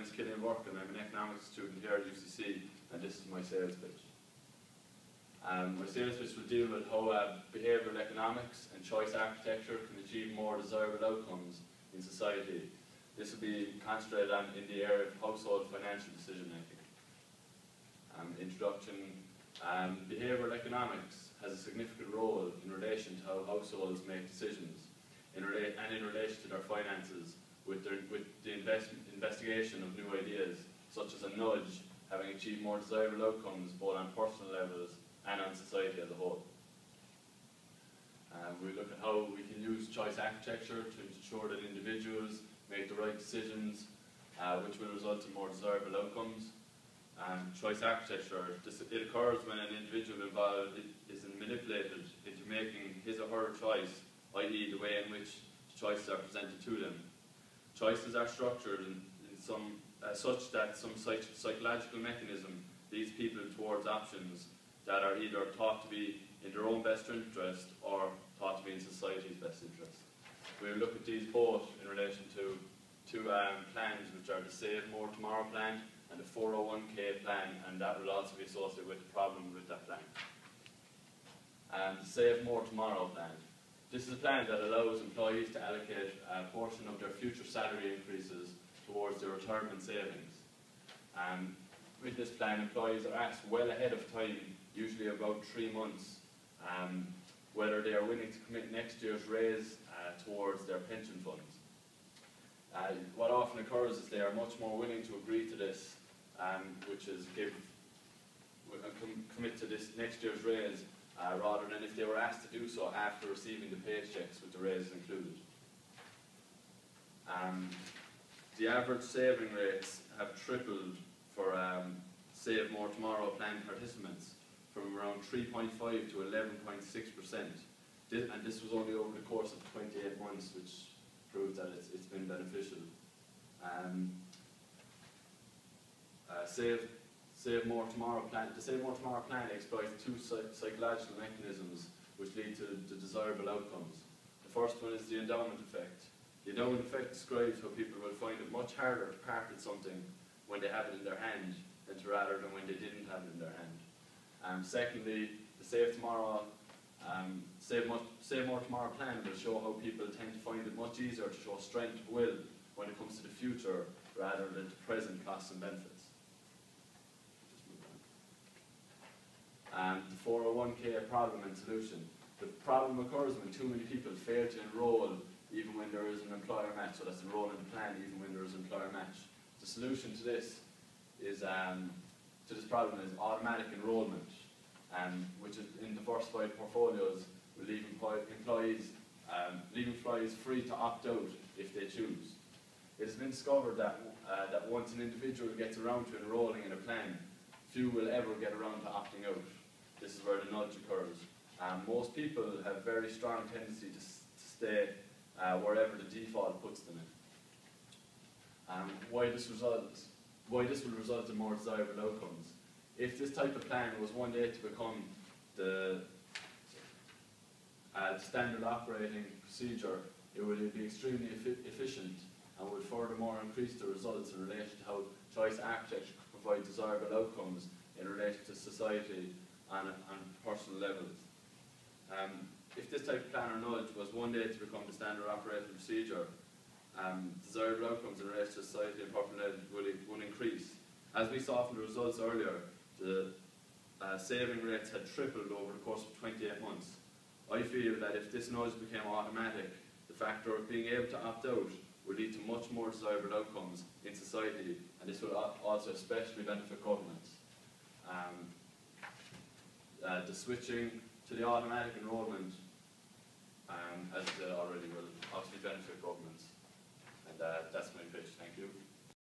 name is Killian and I'm an economics student here at UCC, and this is my sales pitch. My sales pitch will deal with how behavioural economics and choice architecture can achieve more desirable outcomes in society. This will be concentrated on in the area of household financial decision making. Introduction. Behavioural economics has a significant role in relation to how households make decisions and in relation to their finances with the investigation of new ideas, such as a nudge having achieved more desirable outcomes both on personal levels and on society as a whole. We look at how we can use choice architecture to ensure that individuals make the right decisions which will result in more desirable outcomes. Choice architecture, it occurs when an individual involved is manipulated into making his or her choice, i.e. the way in which choices are presented to them. Choices are structured in such that some psychological mechanism leads people towards options that are either thought to be in their own best interest or thought to be in society's best interest. We'll look at these both in relation to two plans, which are the Save More Tomorrow plan and the 401k plan, and that will also be associated with the problem with that plan. The Save More Tomorrow plan. This is a plan that allows employees to allocate a portion of their future salary increases towards their retirement savings. With this plan, employees are asked well ahead of time, usually about 3 months, whether they are willing to commit next year's raise towards their pension funds. What often occurs is they are much more willing to agree to this, which is commit to this next year's raise, rather than if they were asked to do so after receiving the paychecks with the raises included. The average saving rates have tripled for Save More Tomorrow plan participants, from around 3.5 to 11.6%. And this was only over the course of 28 months, which proves that it's been beneficial. Save More Tomorrow plan. The Save More Tomorrow plan exploits two psychological mechanisms which lead to the desirable outcomes. The first one is the endowment effect. The endowment effect describes how people will find it much harder to part with something when they have it in their hand rather than when they didn't have it in their hand. Secondly, the Save More Tomorrow plan will show how people tend to find it much easier to show strength of will when it comes to the future rather than to present costs and benefits. The 401k problem and solution. The problem occurs when too many people fail to enroll even when there is an employer match, so that's enroll in the plan even when there is an employer match. The solution to this is problem is automatic enrollment, which is in diversified portfolios will leave employees free to opt out if they choose. It has been discovered that once an individual gets around to enrolling in a plan, few will ever get around to opting out. This is where the nudge occurs. Most people have very strong tendency to stay wherever the default puts them in. Why this will result in more desirable outcomes. If this type of plan was one day to become the standard operating procedure, it would be extremely efficient and would furthermore increase the results in relation to how choice architecture could provide desirable outcomes in relation to society and personal levels. If this type of plan or nudge was one day to become the standard operating procedure, desirable outcomes in relation to society and personal levels would increase. As we saw from the results earlier, the saving rates had tripled over the course of 28 months. I feel that if this nudge became automatic, the factor of being able to opt out would lead to much more desirable outcomes in society, and this will also especially benefit governments. The switching to the automatic enrolment, as I said already, will obviously benefit governments. And that's my pitch. Thank you.